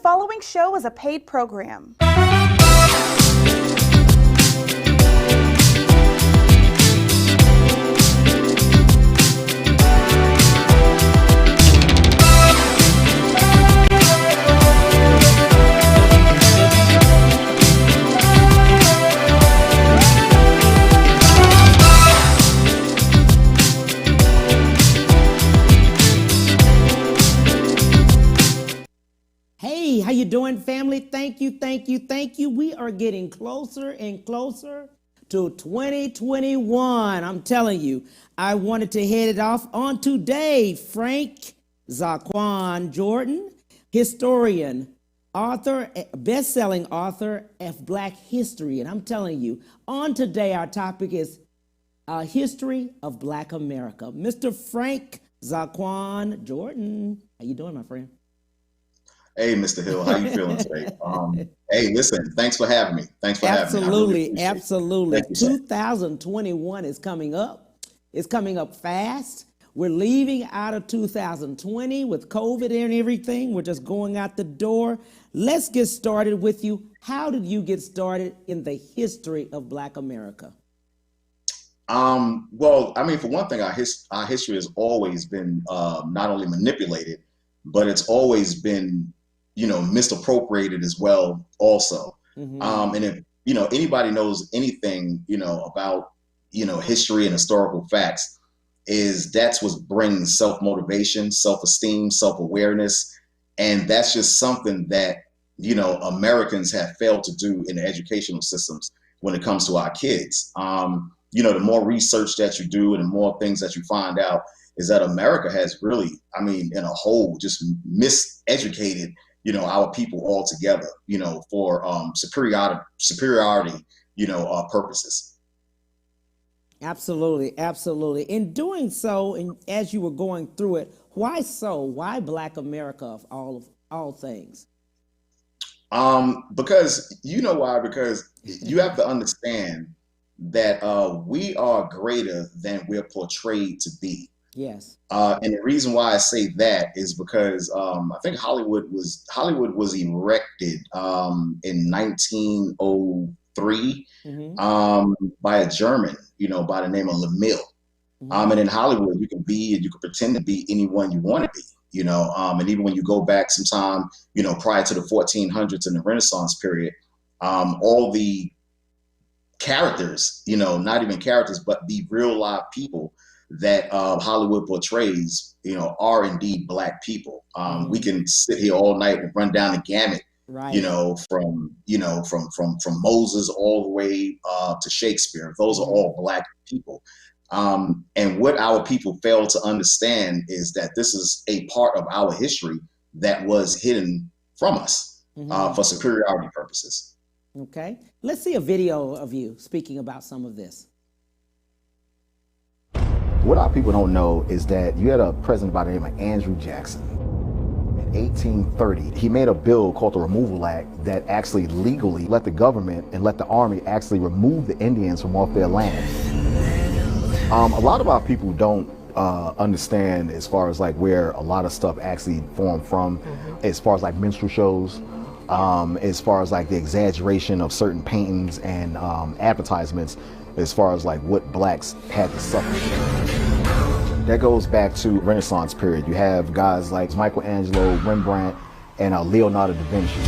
following show is a paid program. Hey, how you doing, family? Thank you, thank you, thank you. We are getting closer and closer to 2021. I'm telling you, I wanted to head it off on today. Frank Zaaqan Jordan, historian, author, best-selling author of Black history. And I'm telling you, on today, our topic is history of Black America. Mr. Frank Zaaqan Jordan, how you doing, my friend? Hey, Mr. Hill, how you feeling today? Hey, listen, thanks for having me. Thanks for having me. Absolutely, absolutely. 2021 is coming up. It's coming up fast. We're leaving out of 2020 with COVID and everything. We're just going out the door. Let's get started with you. How did you get started in the history of Black America? Well, I mean, for one thing, our history has always been not only manipulated, but it's always been, you know, misappropriated as well also. And if, you know, anybody knows anything, you know, about, you know, history and historical facts, is that's what brings self-motivation, self-esteem, self-awareness. And that's just something that, you know, Americans have failed to do in the educational systems when it comes to our kids. You know, the more research that you do and the more things that you find out is that America has really, I mean, in a whole, just miseducated, you know, our people altogether, you know, for superiority, you know, purposes. Absolutely, absolutely. In doing so, and as you were going through it, why so? Why Black America of all things? Because you know why? Because you have to understand that we are greater than we're portrayed to be. Yes. And the reason why I say that is because I think Hollywood was erected in 1903 by a German, you know, by the name of LeMille. And in Hollywood, you can pretend to be anyone you want to be, you know. And even when you go back sometime, you know, prior to the 1400s and the Renaissance period, all the characters, you know, not even characters, but the real live people that Hollywood portrays, you know, are indeed Black people. We can sit here all night and run down the gamut, right, you know, from Moses all the way to Shakespeare. Those are all Black people. And what our people fail to understand is that this is a part of our history that was hidden from us for superiority purposes. Okay, let's see a video of you speaking about some of this. What our people don't know is that you had a president by the name of Andrew Jackson. In 1830, he made a bill called the Removal Act that actually legally let the government and let the army actually remove the Indians from off their land. A lot of our people don't understand as far as like where a lot of stuff actually formed from, as far as like minstrel shows, as far as like the exaggeration of certain paintings and advertisements, as far as like what Blacks had to suffer. That goes back to Renaissance period. You have guys like Michelangelo, Rembrandt, and Leonardo da Vinci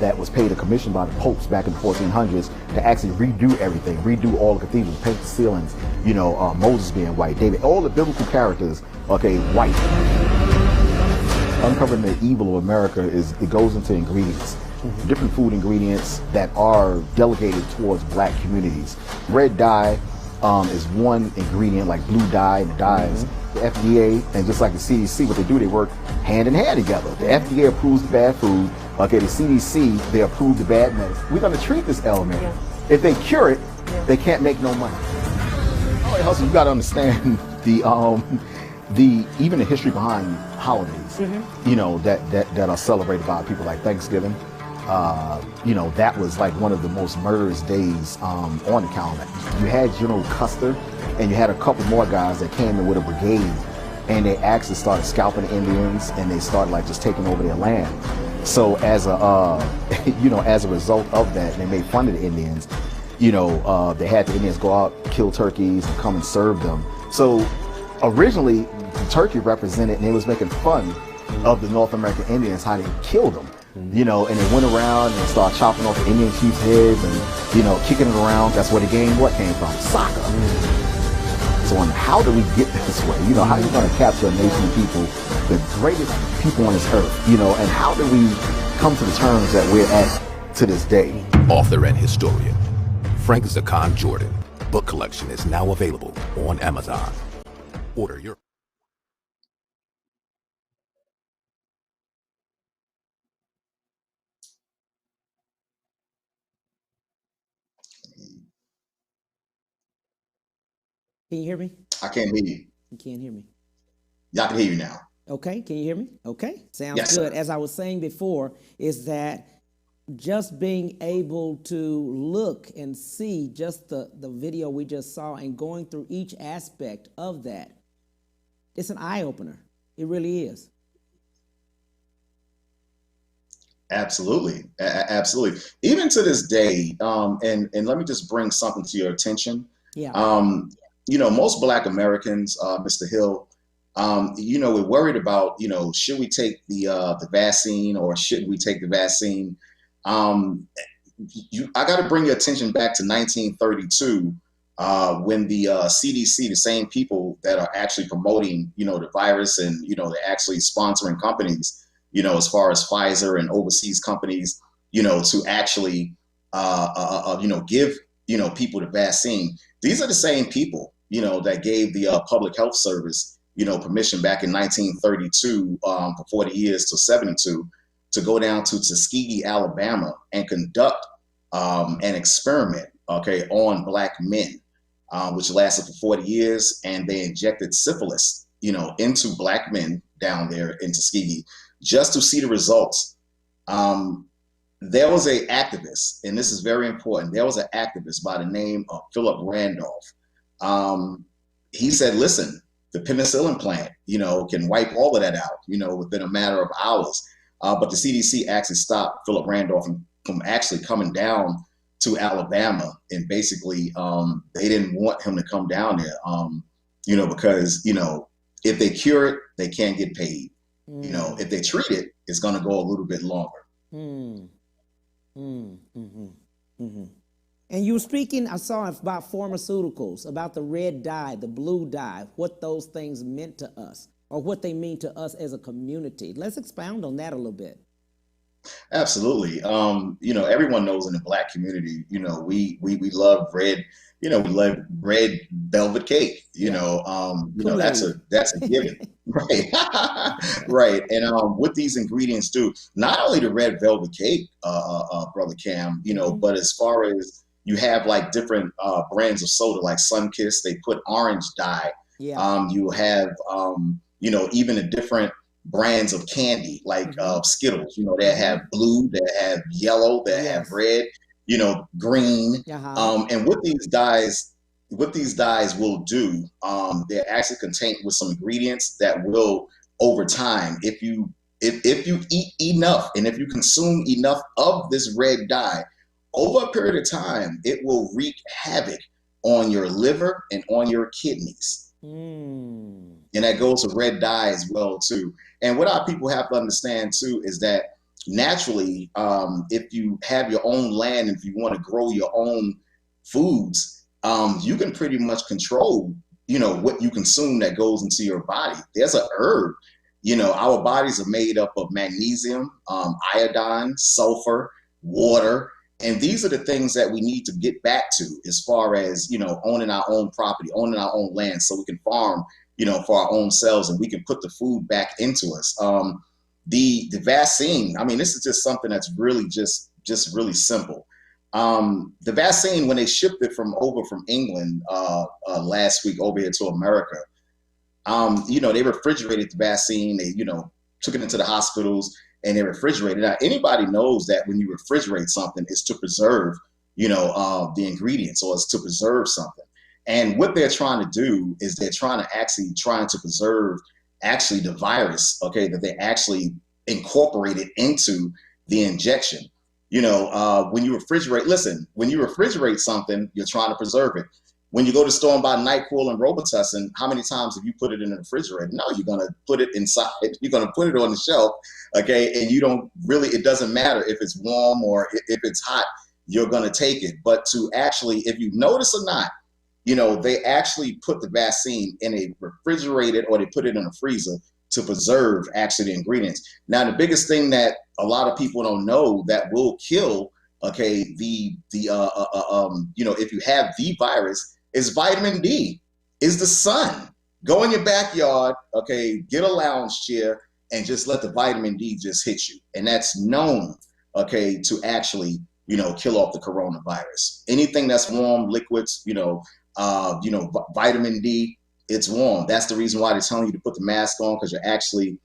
that was paid a commission by the popes back in the 1400s to actually redo everything, redo all the cathedrals, paint the ceilings, you know, Moses being white, David, all the biblical characters, okay, white. Uncovering the evil of America it goes into ingredients. Different food ingredients that are delegated towards Black communities. Red dye is one ingredient, like blue dye and the dyes. The FDA and just like the CDC, what they do, they work hand in hand together. The FDA approves the bad food. Okay, the CDC, they approve the bad medicine. We're gonna treat this element. If they cure it, they can't make no money. All right, Hustle, you gotta understand even the history behind holidays, you know, that are celebrated by people like Thanksgiving. You know, that was like one of the most murderous days on the calendar. You had General Custer, and you had a couple more guys that came in with a brigade, and they actually started scalping the Indians, and they started like just taking over their land. So as a, as a result of that, they made fun of the Indians. They had the Indians go out, kill turkeys, and come and serve them. So originally, the turkey represented, and they was making fun of the North American Indians, how they killed them. And they went around and started chopping off the Indian chief's heads and, kicking it around. That's where the game, what came from? Soccer. So how do we get this way? How are you going to capture a nation of people, the greatest people on this earth, and how do we come to the terms that we're at to this day? Author and historian Frank Zaqaan Jordan book collection is now available on Amazon. Order your Can you hear me? I can't hear you. You can't hear me. Y'all can hear you now. Okay, can you hear me? Okay, sounds Yes, good. sir. As I was saying before, is that just being able to look and see just the video we just saw and going through each aspect of that, it's an eye-opener. It really is. Absolutely. Absolutely. Even to this day, and let me just bring something to your attention. Yeah. Most Black Americans, Mr. Hill, we're worried about, should we take the vaccine or shouldn't we take the vaccine? I got to bring your attention back to 1932, when the CDC, the same people that are actually promoting, the virus, and, they're actually sponsoring companies, as far as Pfizer and overseas companies, to actually, give, people the vaccine. These are the same people, that gave the Public Health Service, permission back in 1932 for 40 years to 72 to go down to Tuskegee, Alabama, and conduct an experiment, on Black men, which lasted for 40 years, and they injected syphilis, into Black men down there in Tuskegee just to see the results. There was an activist, and this is very important. There was an activist by the name of Philip Randolph. He said, listen, the penicillin plant, can wipe all of that out, within a matter of hours. But the CDC actually stopped Philip Randolph from actually coming down to Alabama. And basically, they didn't want him to come down there, because, if they cure it, they can't get paid. If they treat it, it's going to go a little bit longer. And you were speaking, I saw about pharmaceuticals, about the red dye, the blue dye, what those things meant to us, or what they mean to us as a community. Let's expound on that a little bit. Absolutely. Everyone knows in the Black community, we love red, we love red velvet cake, that's a given. Right. Right. And what these ingredients do, not only the red velvet cake, Brother Cam, but as far as you have like different brands of soda, like Sunkist, they put orange dye. Yeah. You have, even the different brands of candy, like Skittles, they have blue, they have yellow, they have red, green. And what these dyes will do, they're actually contained with some ingredients that will, over time, if you eat enough and if you consume enough of this red dye, over a period of time, it will wreak havoc on your liver and on your kidneys. And that goes to red dye as well too. And what our people have to understand too is that naturally, if you have your own land, if you want to grow your own foods, you can pretty much control, what you consume that goes into your body. There's a herb, our bodies are made up of magnesium, iodine, sulfur, water. And these are the things that we need to get back to as far as, owning our own property, owning our own land, so we can farm, for our own selves, and we can put the food back into us. The vaccine, this is just something that's really just really simple. The vaccine, when they shipped it from England last week over here to America, they refrigerated the vaccine. They, took it into the hospitals and they refrigerated it. Now, anybody knows that when you refrigerate something, it's to preserve, the ingredients, or it's to preserve something. And what they're trying to do is they're trying to preserve the virus, that they actually incorporated into the injection. When you refrigerate something, you're trying to preserve it. When you go to store and buy NyQuil and Robitussin, how many times have you put it in the refrigerator? No, you're going to put it inside. You're going to put it on the shelf, okay? And it doesn't matter if it's warm or if it's hot, you're going to take it. But to actually, if you notice or not, they actually put the vaccine in a refrigerated, or they put it in a freezer to preserve actually the ingredients. Now, the biggest thing that a lot of people don't know that will kill, okay, if you have the virus, is vitamin D, is the sun. Go in your backyard, okay, get a lounge chair and just let the vitamin D just hit you. And that's known, okay, to actually, kill off the coronavirus. Anything that's warm, liquids, vitamin D, it's warm. That's the reason why they're telling you to put the mask on, because you're actually,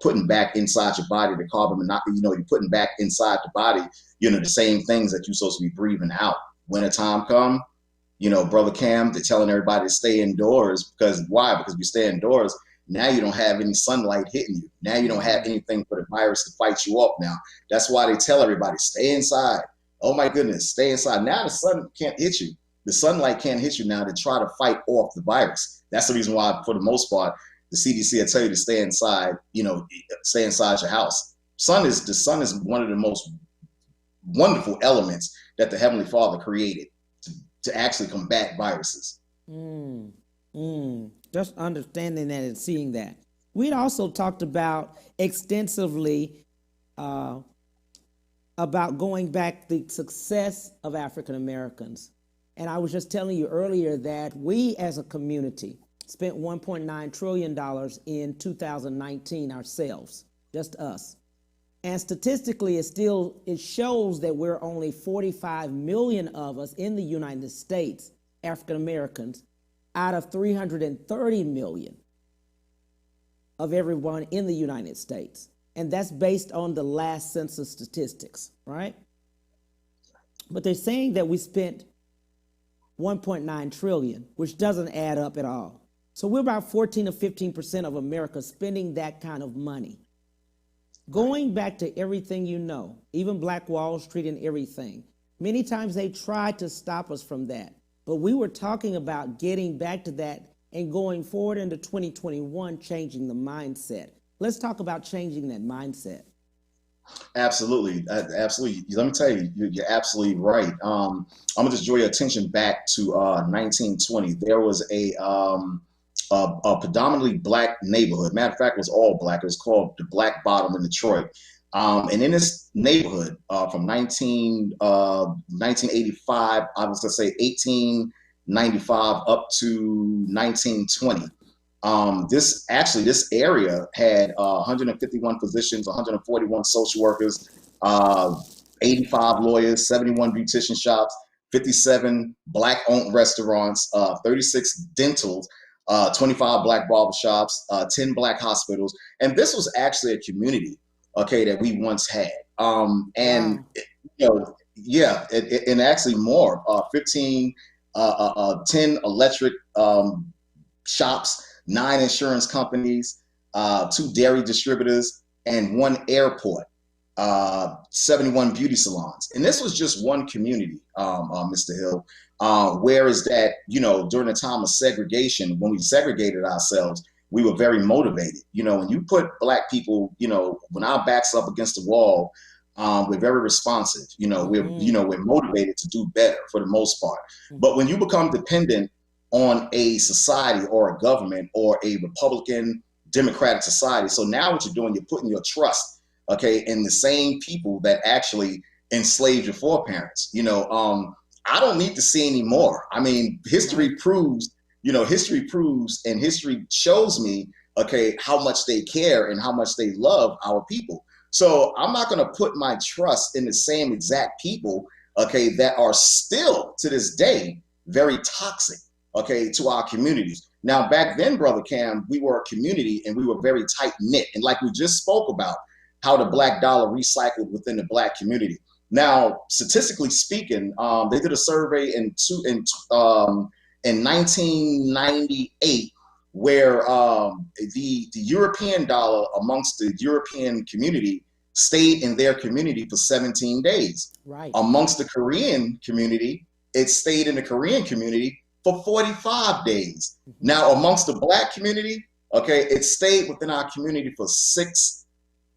putting back inside your body the carbon monoxide, you're putting back inside the body, the same things that you're supposed to be breathing out. Wintertime come, Brother Cam, they're telling everybody to stay indoors. Because why? Because if you stay indoors, now you don't have any sunlight hitting you. Now you don't have anything for the virus to fight you off now. That's why they tell everybody, stay inside. Oh my goodness, stay inside. Now the sun can't hit you. The sunlight can't hit you now to try to fight off the virus. That's the reason why, for the most part, the CDC will tell you to stay inside, stay inside your house. The sun is one of the most wonderful elements that the Heavenly Father created to actually combat viruses. Just understanding that and seeing that. We'd also talked about extensively about going back the success of African Americans. And I was just telling you earlier that we as a community spent $1.9 trillion in 2019 ourselves, just us. And statistically, it shows that we're only 45 million of us in the United States, African Americans, out of 330 million of everyone in the United States. And that's based on the last census statistics, right? But they're saying that we spent 1.9 trillion, which doesn't add up at all. So we're about 14 or 15% of America spending that kind of money. Going back to everything even Black Wall Street and everything, many times they tried to stop us from that. But we were talking about getting back to that and going forward into 2021, changing the mindset. Let's talk about changing that mindset. Absolutely. Absolutely. Let me tell you, you're absolutely right. I'm going to just draw your attention back to 1920. There was a predominantly Black neighborhood. Matter of fact, it was all Black. It was called the Black Bottom in Detroit. And in this neighborhood, from 1985, I was going to say 1895 up to 1920. This area had 151 physicians, 141 social workers, 85 lawyers, 71 beautician shops, 57 Black-owned restaurants, 36 dentals, 25 Black barbershops, 10 Black hospitals. And this was actually a community, okay, that we once had. And actually more, 10 electric shops, 9 insurance companies, 2 dairy distributors, and 1 airport, 71 beauty salons. And this was just one community, Mr. Hill. Whereas that, during the time of segregation, when we segregated ourselves, we were very motivated. When you put Black people, when our backs up against the wall, we're very responsive. We're motivated to do better for the most part. But when you become dependent on a society or a government or a Republican Democratic society, so now what you're doing, you're putting your trust, okay, in the same people that actually enslaved your foreparents. I don't need to see any more. I mean, history proves and history shows me, okay, how much they care and how much they love our people. So I'm not going to put my trust in the same exact people, okay, that are still to this day very toxic, okay, to our communities. Now, back then, Brother Cam, we were a community and we were very tight knit. And like we just spoke about, how the Black dollar recycled within the Black community. Now, statistically speaking, they did a survey in 1998 where the European dollar amongst the European community stayed in their community for 17 days. Right. Amongst the Korean community, it stayed in the Korean community for 45 days. Mm-hmm. Now, amongst the Black community, okay, it stayed within our community for 6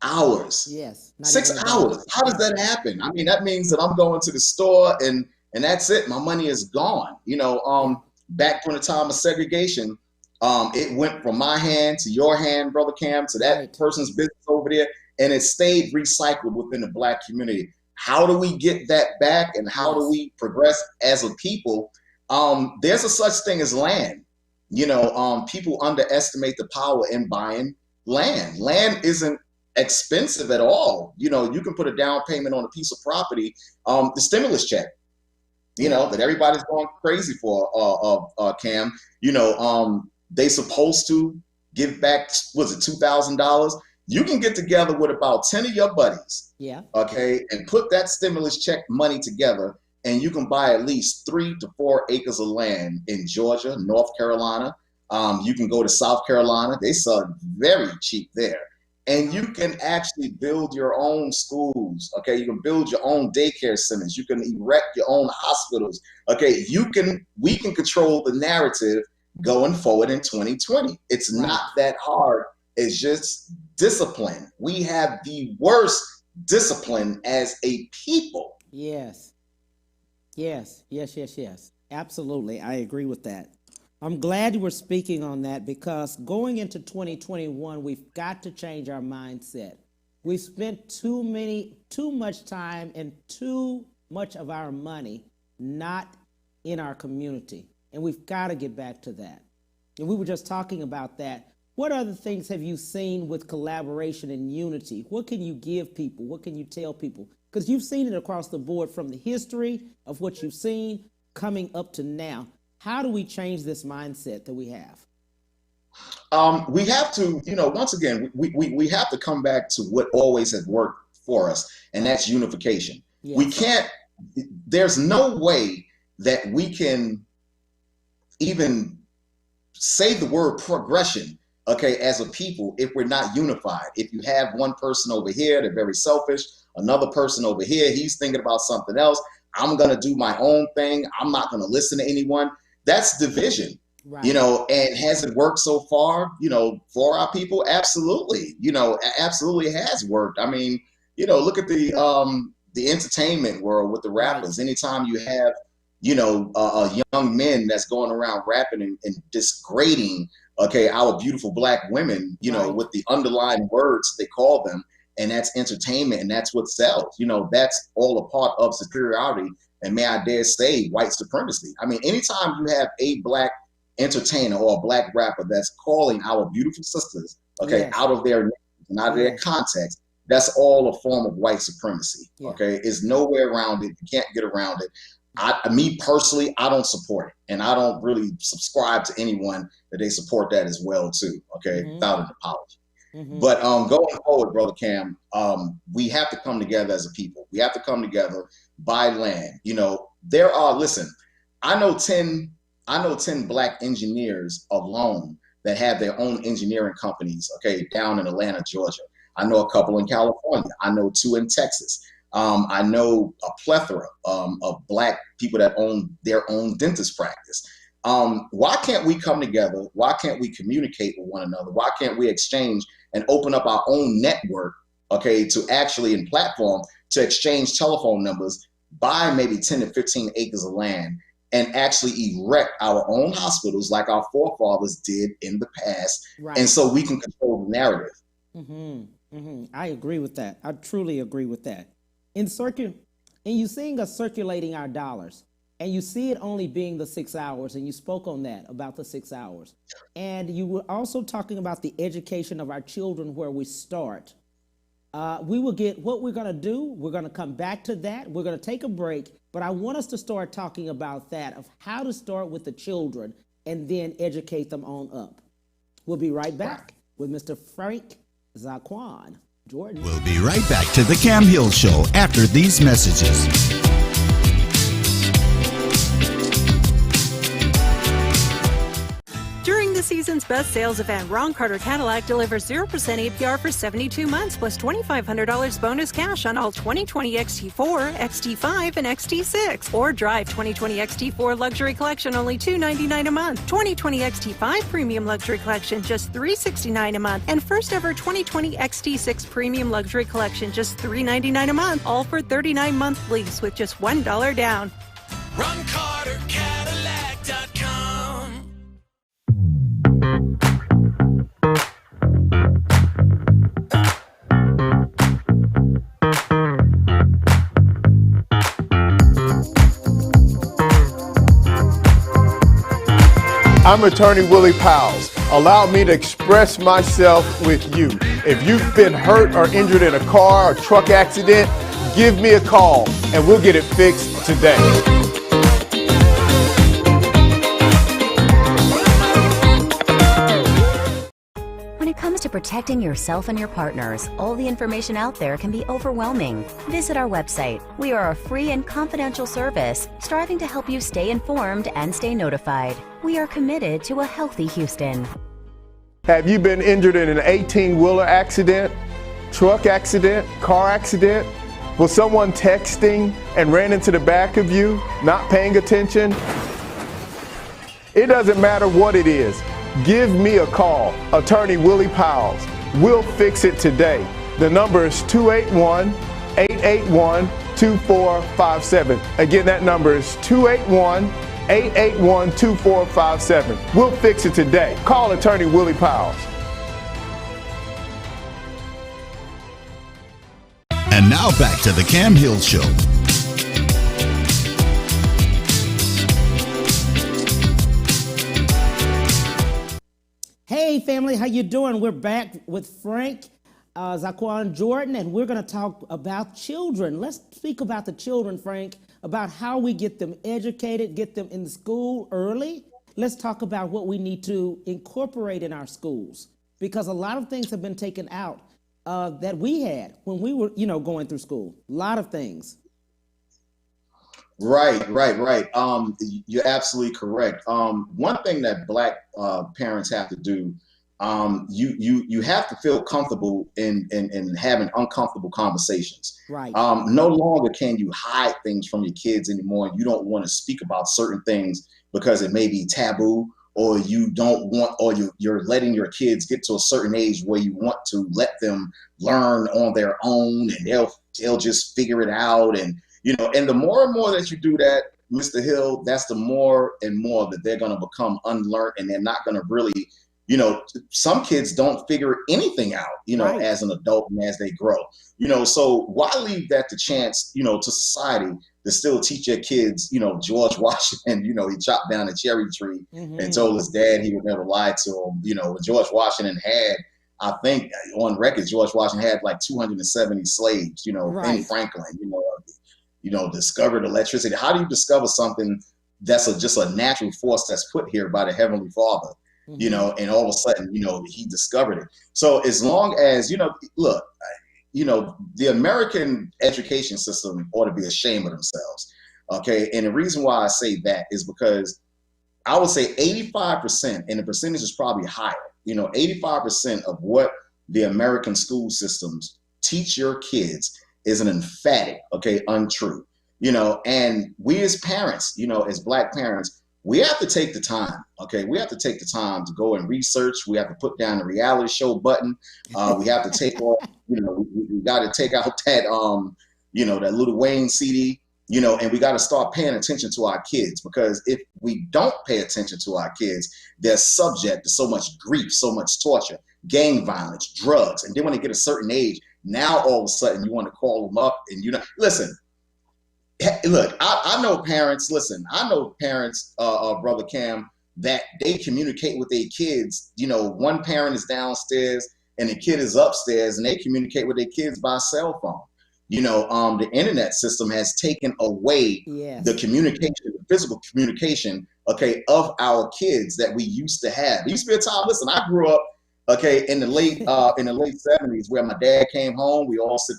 hours. Yes. 6 hours. How does that happen? I mean, that means that I'm going to the store and that's it. My money is gone. You know, back during the time of segregation, it went from my hand to your hand, Brother Cam, to that person's business over there, and it stayed recycled within the Black community. How do we get that back, and how do we progress as a people? There's a such thing as land. You know, people underestimate the power in buying land. Land isn't expensive at all. You know, you can put a down payment on a piece of property. The stimulus check, you know, that everybody's going crazy for, Cam. You know, they supposed to give back, was it $2,000? You can get together with about 10 of your buddies, okay, and put that stimulus check money together, and you can buy at least 3 to 4 acres of land in Georgia, North Carolina. You can go to South Carolina. They sell it very cheap there. And you can actually build your own schools, okay? You can build your own daycare centers. You can erect your own hospitals, okay? We can control the narrative going forward in 2020. It's not that hard. It's just discipline. We have the worst discipline as a people. Yes. Absolutely. I agree with that. I'm glad you were speaking on that, because going into 2021, we've got to change our mindset. We've spent too much time and too much of our money not in our community, and we've got to get back to that. And we were just talking about that. What other things have you seen with collaboration and unity? What can you give people? What can you tell people? Because you've seen it across the board, from the history of what you've seen coming up to now. How do we change this mindset that we have? We have to, you know, once again, we have to come back to what always has worked for us, and that's unification. Yes. We can't, there's no way that we can even say the word progression, okay, as a people, if we're not unified. If you have one person over here, they're very selfish, another person over here, he's thinking about something else. I'm going to do my own thing. I'm not going to listen to anyone. That's division, you know, and has it worked so far, you know, for our people? Absolutely. You know, absolutely has worked. I mean, you know, look at the entertainment world with the rappers. Anytime you have, you know, young men that's going around rapping and disgrading, okay, our beautiful Black women, you know, with the underlying words they call them, and that's entertainment, and that's what sells. You know, that's all a part of superiority, and may I dare say, white supremacy. I mean, anytime you have a Black entertainer or a Black rapper that's calling our beautiful sisters, okay, out of their names and out of their context, that's all a form of white supremacy, okay? There's no way around it. You can't get around it. Me personally, I don't support it, and I don't really subscribe to anyone that they support that as well too, okay, without an apology. But going forward, Brother Cam, we have to come together as a people. We have to come together, buy land. You know, there are, listen, I know 10 Black engineers alone that have their own engineering companies, okay, down in Atlanta, Georgia. I know a couple in California. I know 2 in Texas. I know a plethora of Black people that own their own dentist practice. Why can't we come together? Why can't we communicate with one another? Why can't we exchange and open up our own network, okay, to actually, in platform, to exchange telephone numbers, buy maybe 10 to 15 acres of land, and actually erect our own hospitals like our forefathers did in the past, and so we can control the narrative. I agree with that. I truly agree with that. And you seeing us circulating our dollars, and you see it only being the 6 hours, and you spoke on that, about the 6 hours. And you were also talking about the education of our children, where we start. We will get what we're going to do. We're going to come back to that. We're going to take a break, but I want us to start talking about that, of how to start with the children and then educate them on up. We'll be right back with Mr. Frank Zaqaan Jordan. We'll be right back to the Cam Hill Show after these messages. During the season's best sales event, Ron Carter Cadillac delivers 0% APR for 72 months plus $2,500 bonus cash on all 2020 XT4, XT5, and XT6. Or drive 2020 XT4 Luxury Collection only $299 a month. 2020 XT5 Premium Luxury Collection just $369 a month. And first ever 2020 XT6 Premium Luxury Collection just $399 a month. All for 39-month lease with just $1 down. RonCarterCadillac.com. I'm attorney Willie Powells. Allow me to express myself with you. If you've been hurt or injured in a car or truck accident, give me a call and we'll get it fixed today. When it comes to protecting yourself and your partners, all the information out there can be overwhelming. Visit our website. We are a free and confidential service striving to help you stay informed and stay notified. We are committed to a healthy Houston. Have you been injured in an 18-wheeler accident, truck accident, car accident? Was someone texting and ran into the back of you, not paying attention? It doesn't matter what it is. Give me a call, attorney Willie Powells. We'll fix it today. The number is 281-881-2457. Again, that number is 281-881-2457. We'll fix it today. Call attorney Willie Powells. And now back to the Cam Hill Show. Hey family, how you doing? We're back with Frank, Zaqaan, Jordan, and we're going to talk about children. Let's speak about the children, Frank, about how we get them educated, get them in school early. Let's talk about what we need to incorporate in our schools, because a lot of things have been taken out that we had when we were, going through school. A lot of things. Right. You're absolutely correct. One thing that Black parents have to do, you have to feel comfortable in having uncomfortable conversations. Right. No longer can you hide things from your kids anymore. You don't want to speak about certain things because it may be taboo, or you don't want, or you're letting your kids get to a certain age where you want to let them learn on their own, and they'll just figure it out. And and the more and more that you do that, Mr. Hill, that's the more and more that they're going to become unlearned, and they're not going to really, some kids don't figure anything out, Right. as an adult and as they grow, so why leave that to chance, to society to still teach your kids, George Washington, he chopped down a cherry tree and told his dad he would never lie to him. When George Washington had, I think on record, George Washington had like 270 slaves, Right. Ben Franklin, discovered electricity. How do you discover something that's just a natural force that's put here by the Heavenly Father, and all of a sudden, he discovered it. So as long as, look, the American education system ought to be ashamed of themselves. Okay. And the reason why I say that is because I would say 85%, and the percentage is probably higher, 85% of what the American school systems teach your kids is an emphatic, untrue, and we as parents, as Black parents, we have to take the time, we have to take the time to go and research. We have to put down the reality show button. We have to take off, we got to take out that, that Lil Wayne CD, and we got to start paying attention to our kids, because if we don't pay attention to our kids, they're subject to so much grief, so much torture, gang violence, drugs. And then when they get a certain age, now all of a sudden you want to call them up and listen, look, I know parents, Brother Cam, that they communicate with their kids. One parent is downstairs and the kid is upstairs, and they communicate with their kids by cell phone. The internet system has taken away the communication, the physical communication, of our kids that we used to have. It used to be a time, listen, I grew up, in the late 70s, where my dad came home, we all sat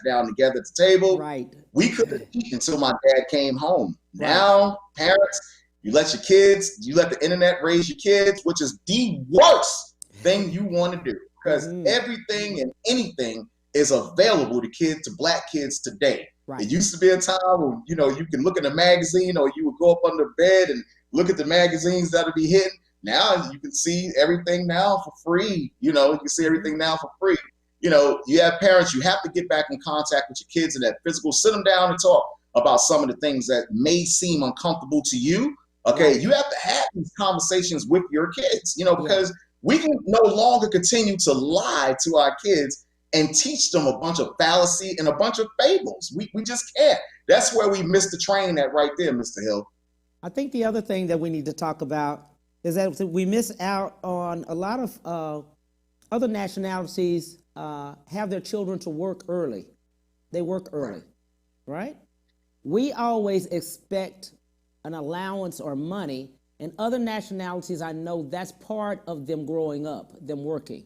down together at the table. Right. We couldn't eat until my dad came home. Right. Now, parents, You let the internet raise your kids, which is the worst thing you want to do, because everything and anything is available to black kids today. Right. It used to be a time when, you can look at a magazine, or you would go up under bed and look at the magazines that'll be hidden. Now you can see everything now for free. You can see everything now for free. You have parents, you have to get back in contact with your kids and that physical, sit them down and talk about some of the things that may seem uncomfortable to you. Okay, right. You have to have these conversations with your kids, because we can no longer continue to lie to our kids and teach them a bunch of fallacy and a bunch of fables. We just can't. That's where we missed the train at right there, Mr. Hill. I think the other thing that we need to talk about is that we miss out on a lot of other nationalities have their children to work early. They work early, right? We always expect an allowance or money, and other nationalities, I know that's part of them growing up, them working.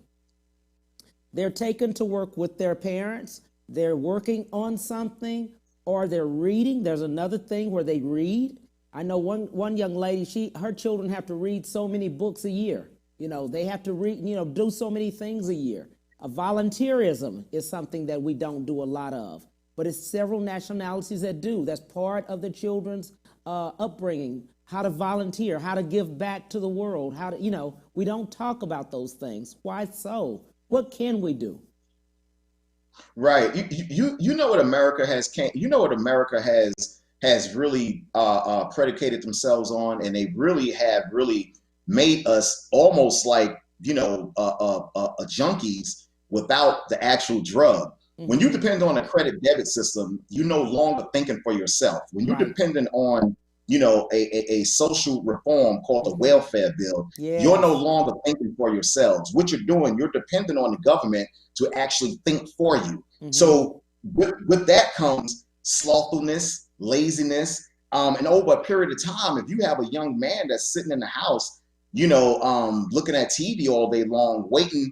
They're taken to work with their parents, they're working on something, or they're reading. There's another thing where they read. I know one young lady, her children have to read so many books a year. They have to read, do so many things a year. Volunteerism is something that we don't do a lot of, but it's several nationalities that do. That's part of the children's upbringing, how to volunteer, how to give back to the world, how to, we don't talk about those things. Why so? What can we do? Right. You know what America has really predicated themselves on, and they really have made us almost like junkies without the actual drug. Mm-hmm. When you depend on a credit debit system, you're no longer thinking for yourself. When you're dependent on a social reform called the welfare bill, you're no longer thinking for yourselves. What you're doing, you're dependent on the government to actually think for you. Mm-hmm. So with that comes slothfulness, laziness, and over a period of time, if you have a young man that's sitting in the house, looking at TV all day long, waiting,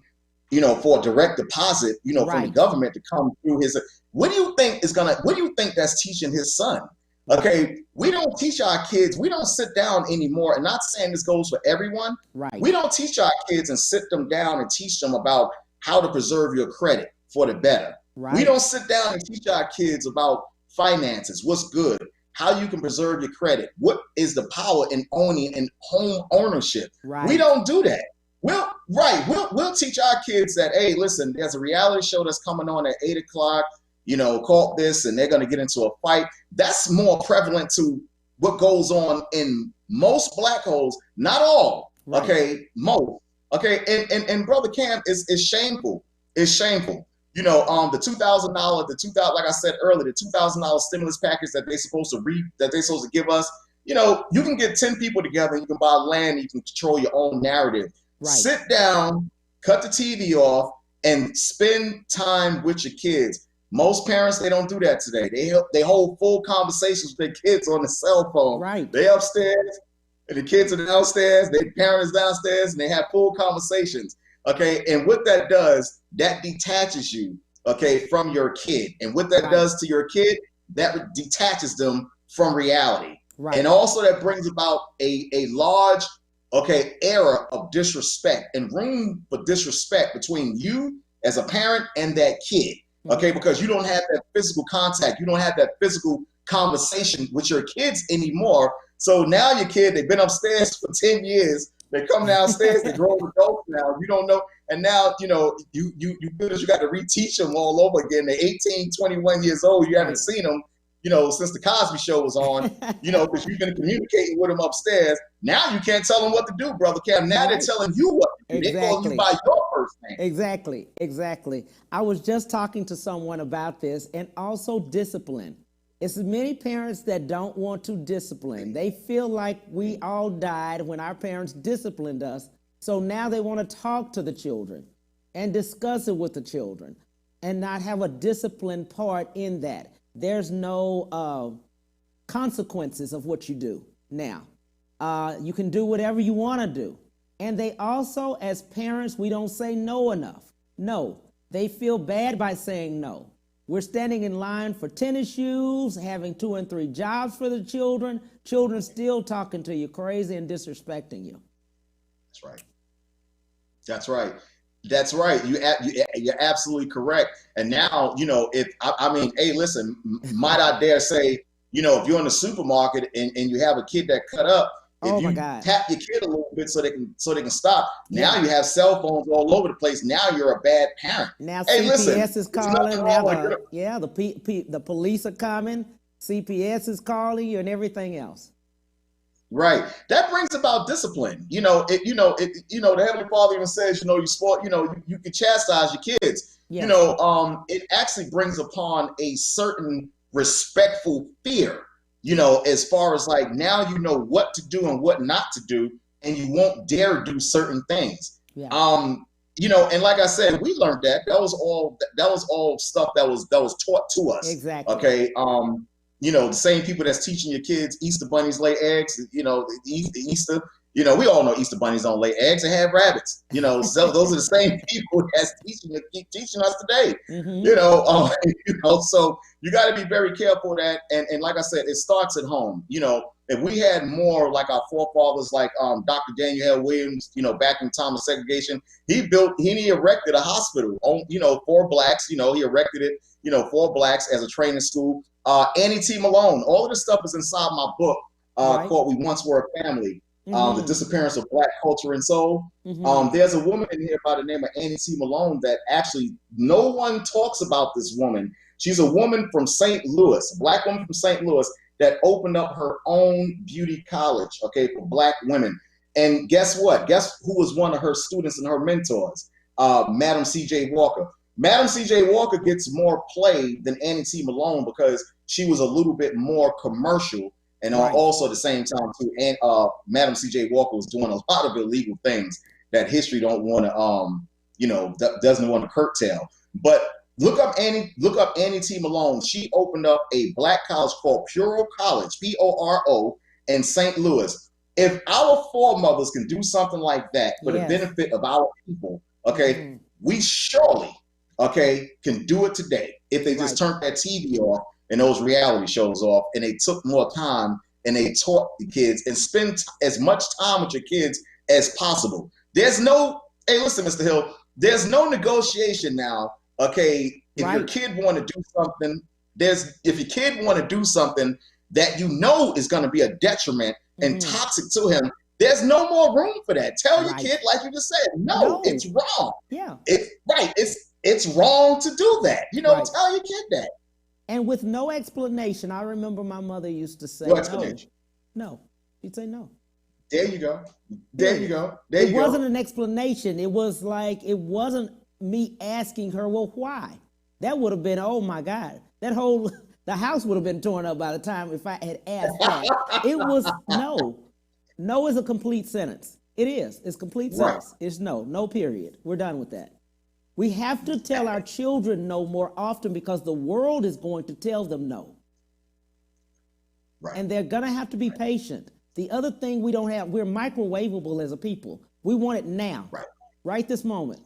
for a direct deposit, from the government to come through what do you think that's teaching his son? Okay, we don't teach our kids, we don't sit down anymore, and not saying this goes for everyone. Right. We don't teach our kids and sit them down and teach them about how to preserve your credit for the better. Right. We don't sit down and teach our kids about finances, what's good, how you can preserve your credit, what is the power in owning and home ownership. Right. We don't do that. We'll teach our kids that, hey, listen, there's a reality show that's coming on at 8 o'clock, called this, and they're going to get into a fight. That's more prevalent to what goes on in most black holes, not all, okay, most, okay, and Brother Cam, is shameful. It's shameful. The $2,000, like I said earlier, the $2,000 stimulus package that they're supposed to give us. You can get 10 people together, and you can buy land, and you can control your own narrative. Right. Sit down, cut the TV off, and spend time with your kids. Most parents, they don't do that today. They hold full conversations with their kids on the cell phone. Right. They upstairs, and the kids are downstairs, their parents downstairs, and they have full conversations. Okay, and what that does, that detaches you, okay, from your kid. And what that does to your kid, that detaches them from reality. Right. And also that brings about a large, era of disrespect and room for disrespect between you as a parent and that kid. Okay, because you don't have that physical contact. You don't have that physical conversation with your kids anymore. So now your kid, they've been upstairs for 10 years. They come downstairs, they're grown adults now. You don't know. And now, you feel that you got to reteach them all over again. They're 18, 21 years old. You haven't seen them, since the Cosby Show was on, because you've been communicating with them upstairs. Now you can't tell them what to do, Brother Cam. Now they're telling you what to do. Exactly. They call you by your first name. Exactly. I was just talking to someone about this, and also discipline. It's many parents that don't want to discipline. They feel like we all died when our parents disciplined us. So now they want to talk to the children and discuss it with the children and not have a disciplined part in that. There's no consequences of what you do now. You can do whatever you want to do. And they also, as parents, we don't say no enough. No, they feel bad by saying no. We're standing in line for tennis shoes, having 2 and 3 jobs for the children. Children still talking to you crazy and disrespecting you. That's right. That's right. That's right. You're absolutely correct. And now, you know, if I mean, hey, listen, might I dare say, you know, if you're in the supermarket and you have a kid that cut up, if you tap your kid a little bit so they can stop. Now you have cell phones all over the place. Now you're a bad parent. Now hey, CPS is calling. Now the police are coming. CPS is calling you and everything else. Right. That brings about discipline. The Heavenly Father even says, you can chastise your kids. Yes. It actually brings upon a certain respectful fear, as far as like, now you know what to do and what not to do, and you won't dare do certain things. Yeah. And like I said, we learned that. That was all stuff that was taught to us. Exactly. Okay. The same people that's teaching your kids Easter bunnies lay eggs, Easter, we all know Easter bunnies don't lay eggs, they have rabbits, so those are the same people that's teaching us today, so you got to be very careful of that. And like I said, it starts at home. If we had more like our forefathers, like Dr. Daniel Hale Williams, back in the time of segregation, he erected a hospital, for blacks, he erected it, for blacks as a training school. Annie T. Malone, all of this stuff is inside my book called We Once Were a Family, The Disappearance of Black Culture and Soul. There's a woman in here by the name of Annie T. Malone that actually no one talks about this woman. She's a woman from St. Louis, a black woman from St. Louis that opened up her own beauty college, for black women. And guess what? Guess who was one of her students and her mentors? Madam C.J. Walker. Madam C.J. Walker gets more play than Annie T. Malone because she was a little bit more commercial, and also at the same time too. And Madam C.J. Walker was doing a lot of illegal things that history don't want to, doesn't want to curtail. But look up Annie T. Malone. She opened up a black college called Puro College, Poro, in St. Louis. If our foremothers can do something like that for the benefit of our people, we surely can do it today if they just turned that TV off and those reality shows off, and they took more time and they taught the kids and spend as much time with your kids as possible. There's no, hey, listen, Mr. Hill, there's no negotiation now. If your kid want to do something, if your kid want to do something that is going to be a detriment and toxic to him, there's no more room for that. Tell your kid, like you just said, no, it's wrong. Yeah. It's wrong to do that. Tell your kid that. And with no explanation. I remember my mother used to say, no. She'd say no. There you go. It wasn't an explanation. It was like, it wasn't me asking her, well, why? That would have been, oh my God, the house would have been torn up by the time if I had asked that. It was no. No is a complete sentence. It is. It's complete sentence. It's no period. We're done with that. We have to tell our children no more often because the world is going to tell them no. And they're going to have to be patient. The other thing we don't have, we're microwavable as a people. We want it now, right this moment.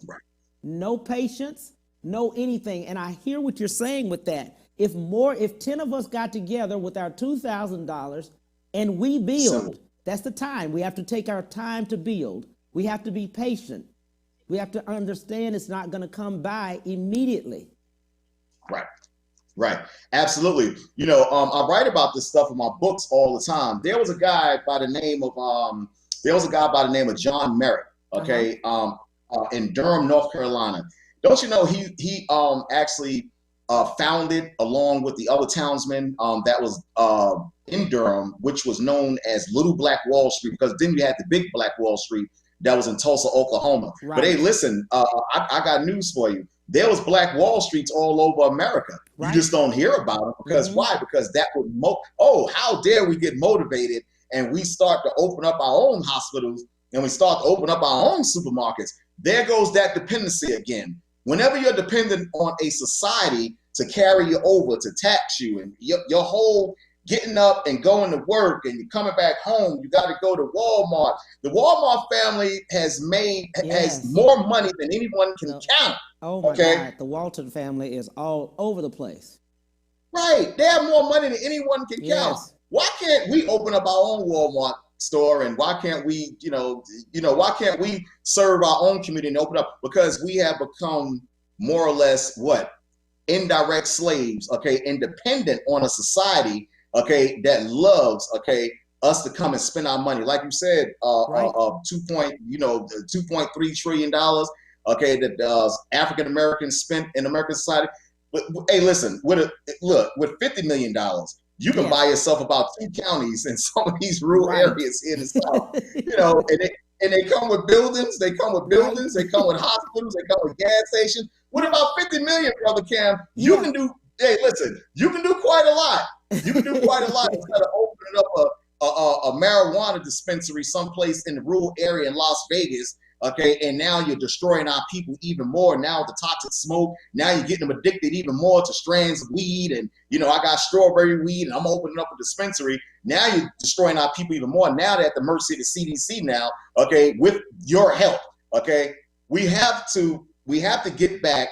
No patience, no anything. And I hear what you're saying with that. If 10 of us got together with our $2,000 and we build, that's the time. We have to take our time to build. We have to be patient. We have to understand it's not going to come by immediately. Right. Absolutely. I write about this stuff in my books all the time. There was a guy by the name of John Merritt, in Durham, North Carolina. Don't you know he actually founded, along with the other townsmen that was in Durham, which was known as Little Black Wall Street, because then you had the Big Black Wall Street that was in Tulsa, Oklahoma. But hey, listen, I got news for you. There was Black Wall Streets all over America. You just don't hear about them because why? Because that would how dare we get motivated and we start to open up our own hospitals and we start to open up our own supermarkets. There goes that dependency again. Whenever you're dependent on a society to carry you over, to tax you, and your whole getting up and going to work, and you're coming back home. You got to go to Walmart. The Walmart family has more money than anyone can count. Oh my God, the Walton family is all over the place. Right, they have more money than anyone can count. Why can't we open up our own Walmart store, and why can't we, why can't we serve our own community and open up? Because we have become more or less indirect slaves, and dependent on a society, that loves, us to come and spend our money. Like you said, $2.3 trillion, that African Americans spent in American society. But hey, listen, with $50 million, you can buy yourself about 2 counties in some of these rural areas in the South. And they come with buildings, they come with hospitals, they come with gas stations. What about 50 million, Brother Cam? You can do, you can do quite a lot. You can do quite a lot instead of opening up a marijuana dispensary someplace in the rural area in Las Vegas. And now you're destroying our people even more. Now the toxic smoke, now you're getting them addicted even more to strands of weed. And, I got strawberry weed and I'm opening up a dispensary. Now you're destroying our people even more. Now they're at the mercy of the CDC now, with your help, We have to get back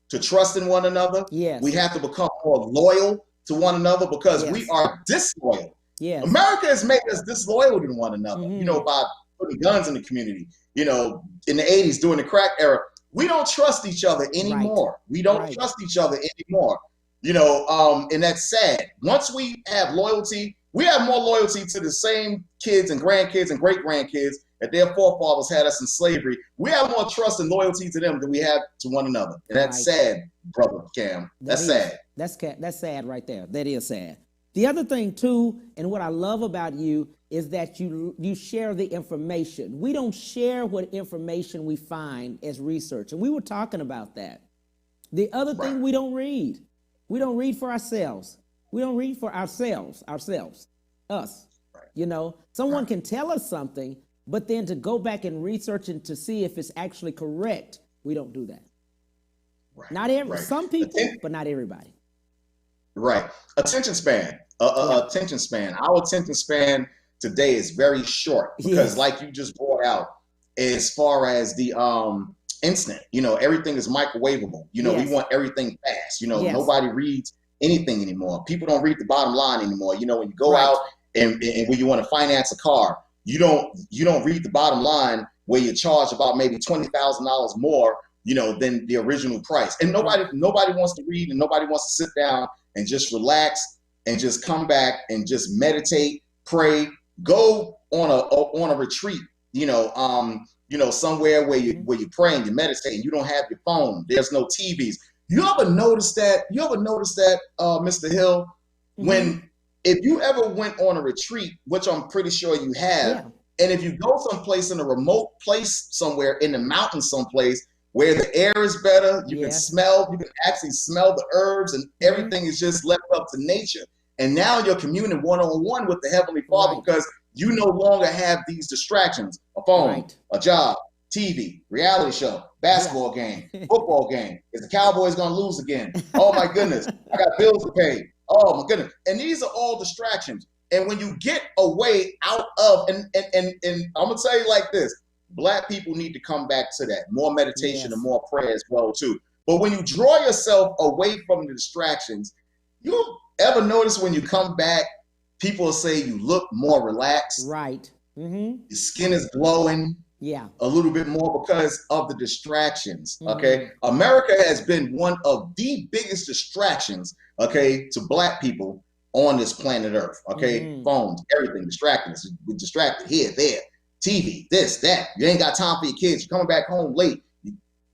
to trusting one another. Yes. We have to become more loyal to one another because we are disloyal. Yes. America has made us disloyal to one another, by putting guns in the community. In the 80s during the crack era, we don't trust each other anymore. We don't trust each other anymore. And that's sad. Once we have loyalty, we have more loyalty to the same kids and grandkids and great-grandkids that their forefathers had us in slavery. We have more trust and loyalty to them than we have to one another. And that's sad, Brother Cam. That's sad. That's sad right there. That is sad. The other thing, too, and what I love about you is that you share the information. We don't share what information we find as research. And we were talking about that. The other thing, we don't read. We don't read for ourselves. We don't read for ourselves, us. Someone can tell us something, but then to go back and research and to see if it's actually correct, we don't do that. Some people, but not everybody. Right. Attention span. Attention span. Our attention span today is very short because, like you just brought out, as far as the instant, everything is microwavable. We want everything fast. Nobody reads anything anymore. People don't read the bottom line anymore. When you go out and when you want to finance a car, you don't read the bottom line where you charge about maybe $20,000 more, than the original price. And nobody wants to read, and nobody wants to sit down and just relax and just come back and just meditate, pray, go on a retreat, somewhere where you pray and you meditate and you don't have your phone. There's no TVs. You ever notice that, Mr. Hill, if you ever went on a retreat, which I'm pretty sure you have, and if you go someplace in a remote place somewhere in the mountains someplace where the air is better, you can actually smell the herbs and everything is just left up to nature. And now you're communing one-on-one with the Heavenly Father because you no longer have these distractions, a phone, a job, TV, reality show, basketball game, football game. Is the Cowboys going to lose again? Oh my goodness, I got bills to pay. Oh my goodness. And these are all distractions. And when you get away out of, and I'm going to tell you like this, Black people need to come back to that. More meditation and more prayer as well, too. But when you draw yourself away from the distractions, you ever notice when you come back, people say you look more relaxed. Right. Your skin is glowing. A little bit more because of the distractions. America has been one of the biggest distractions, to Black people on this planet Earth. Phones, everything distracting us. We're distracted here, there. TV, this, that. You ain't got time for your kids. You're coming back home late.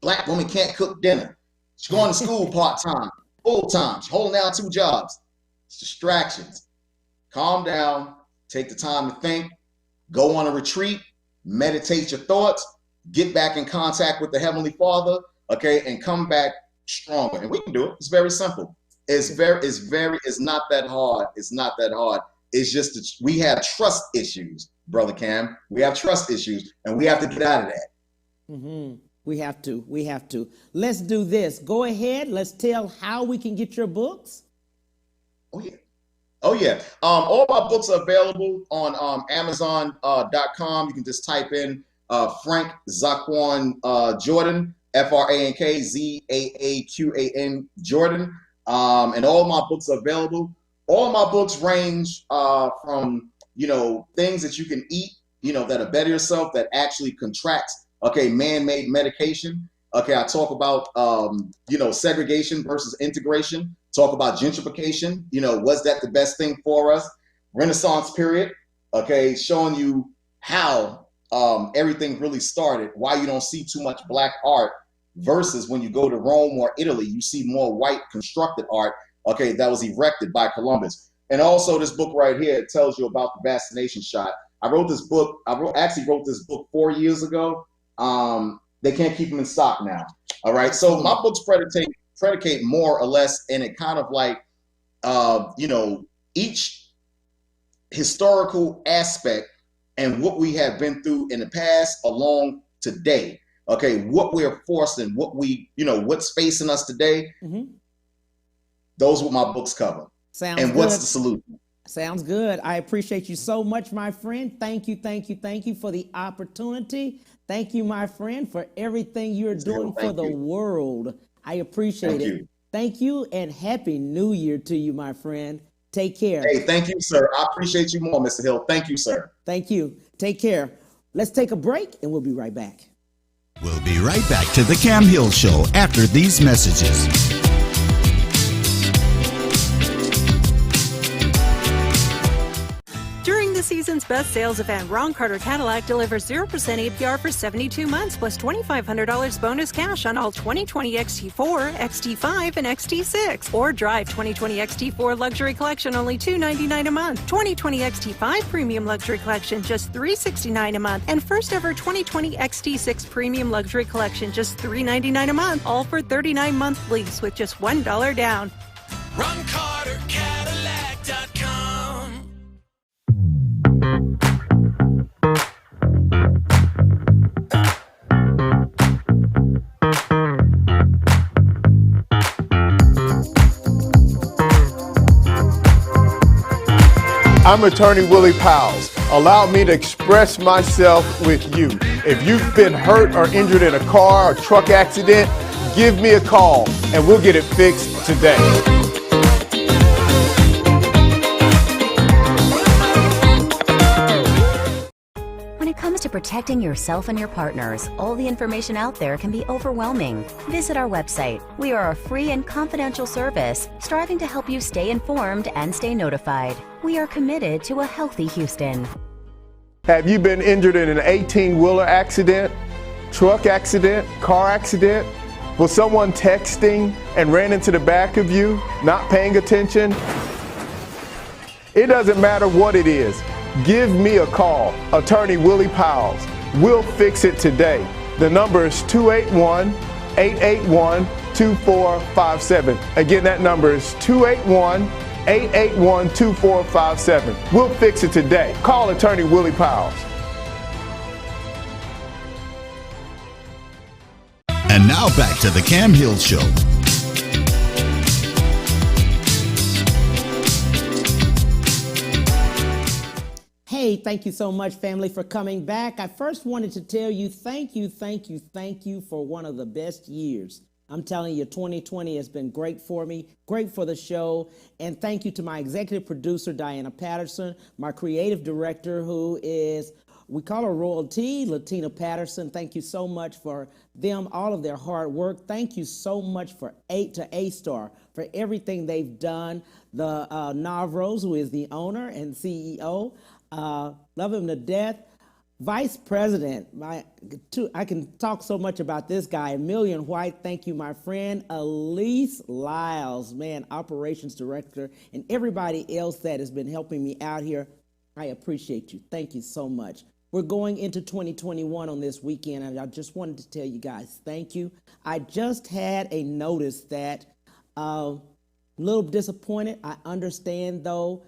Black woman can't cook dinner. She's going to school part-time, full-time. She's holding down 2 jobs. It's distractions. Calm down. Take the time to think. Go on a retreat. Meditate your thoughts. Get back in contact with the Heavenly Father, and come back stronger. And we can do it. It's very simple. It's not that hard. It's not that hard. It's just that we have trust issues, Brother Cam. We have trust issues, and we have to get out of that. We have to. Let's do this. Go ahead. Let's tell how we can get your books. Oh, yeah. Oh yeah. All my books are available on Amazon.com. You can just type in Frank Zaaqan Jordan, FrankZaaqan Jordan, and all my books are available. All my books range from things that you can eat, that'll better yourself, that actually contracts. Okay, man-made medication. Okay, I talk about segregation versus integration. Talk about gentrification. Was that the best thing for us? Renaissance period. Okay, showing you how everything really started. Why you don't see too much black art versus when you go to Rome or Italy, you see more white constructed art. Okay, that was erected by Columbus. And also this book right here, it tells you about the vaccination shot. I wrote this book. Actually wrote this book 4 years ago. They can't keep them in stock now. All right. So my books predicate more or less, and it kind of like, each historical aspect and what we have been through in the past along today. Okay. What we're forced and what what's facing us today. Mm-hmm. Those are what my books cover. Sounds and good. What's the solution? Sounds good. I appreciate you so much, my friend. Thank you for the opportunity. Thank you, my friend, for everything you're doing for the world. I appreciate it. Thank you, and Happy New Year to you, my friend. Take care. Hey, thank you, sir. I appreciate you more, Mr. Hill. Thank you, sir. Thank you. Take care. Let's take a break, and we'll be right back. We'll be right back to the Cam Hill Show after these messages. During the season's best sales event, Ron Carter Cadillac delivers 0% APR for 72 months plus $2,500 bonus cash on all 2020 XT4, XT5, and XT6. Or drive 2020 XT4 Luxury Collection only $299 a month. 2020 XT5 Premium Luxury Collection just $369 a month. And first ever 2020 XT6 Premium Luxury Collection just $399 a month. All for 39-month lease with just $1 down. RonCarterCadillac.com. I'm attorney Willie Powells. Allow me to express myself with you. If you've been hurt or injured in a car or truck accident, give me a call and we'll get it fixed today. When it comes to protecting yourself and your partners, all the information out there can be overwhelming. Visit our website. We are a free and confidential service striving to help you stay informed and stay notified. We are committed to a healthy Houston. Have you been injured in an 18-wheeler accident, truck accident, car accident? Was someone texting and ran into the back of you, not paying attention? It doesn't matter what it is. Give me a call, attorney Willie Powells. We'll fix it today. The number is 281-881-2457. Again, that number is 281-881-2457. We'll fix it today. Call attorney Willie Powells. And now back to the Cam Hill Show. Hey, thank you so much, family, for coming back. I first wanted to tell you thank you for one of the best years. I'm telling you, 2020 has been great for me, great for the show. And thank you to my executive producer, Diana Patterson, my creative director, who is, we call her Royalty, Latina Patterson. Thank you so much for them, all of their hard work. Thank you so much to A-Star for everything they've done. The Navros, who is the owner and CEO, love him to death. Vice President, I can talk so much about this guy, Million White. Thank you, my friend. Elise Lyles, man, Operations Director, and everybody else that has been helping me out here. I appreciate you. Thank you so much. We're going into 2021 on this weekend, and I just wanted to tell you guys, thank you. I just had a notice that a little disappointed. I understand, though.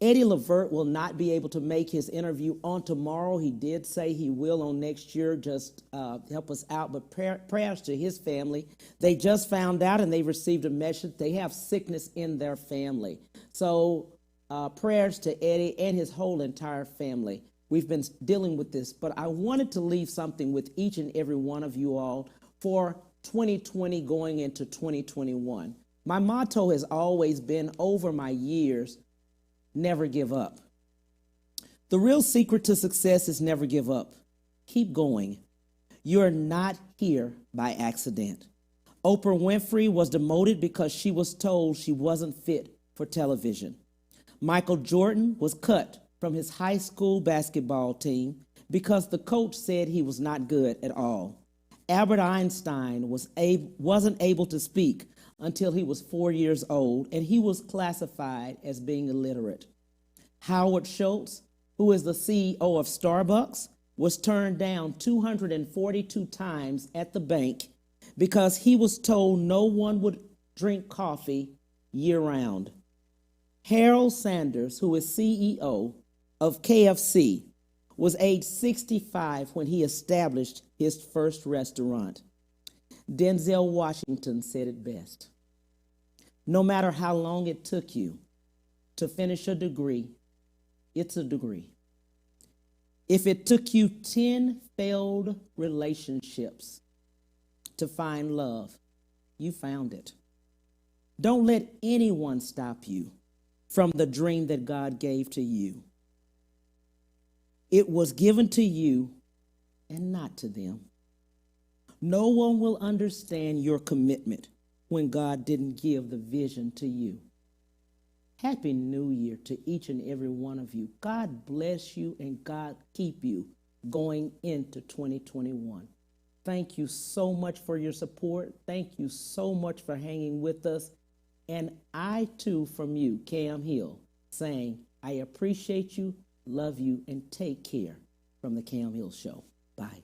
Eddie Levert will not be able to make his interview on tomorrow. He did say he will on next year, just help us out. But prayers to his family. They just found out and they received a message. They have sickness in their family. So prayers to Eddie and his whole entire family. We've been dealing with this, but I wanted to leave something with each and every one of you all for 2020 going into 2021. My motto has always been over my years, never give up. The real secret to success is never give up. Keep going. You're not here by accident. Oprah Winfrey was demoted because she was told she wasn't fit for television. Michael Jordan was cut from his high school basketball team because the coach said he was not good at all. Albert Einstein wasn't able to speak until he was 4 years old, and he was classified as being illiterate. Howard Schultz, who is the CEO of Starbucks, was turned down 242 times at the bank because he was told no one would drink coffee year-round. Harold Sanders, who is CEO of KFC, was age 65 when he established his first restaurant. Denzel Washington said it best. No matter how long it took you to finish a degree, it's a degree. If it took you 10 failed relationships to find love, you found it. Don't let anyone stop you from the dream that God gave to you. It was given to you and not to them. No one will understand your commitment when God didn't give the vision to you. Happy New Year to each and every one of you. God bless you and God keep you going into 2021. Thank you so much for your support. Thank you so much for hanging with us. And I too, from you, Cam Hill, saying, I appreciate you, love you, and take care from the Cam Hill Show. Bye.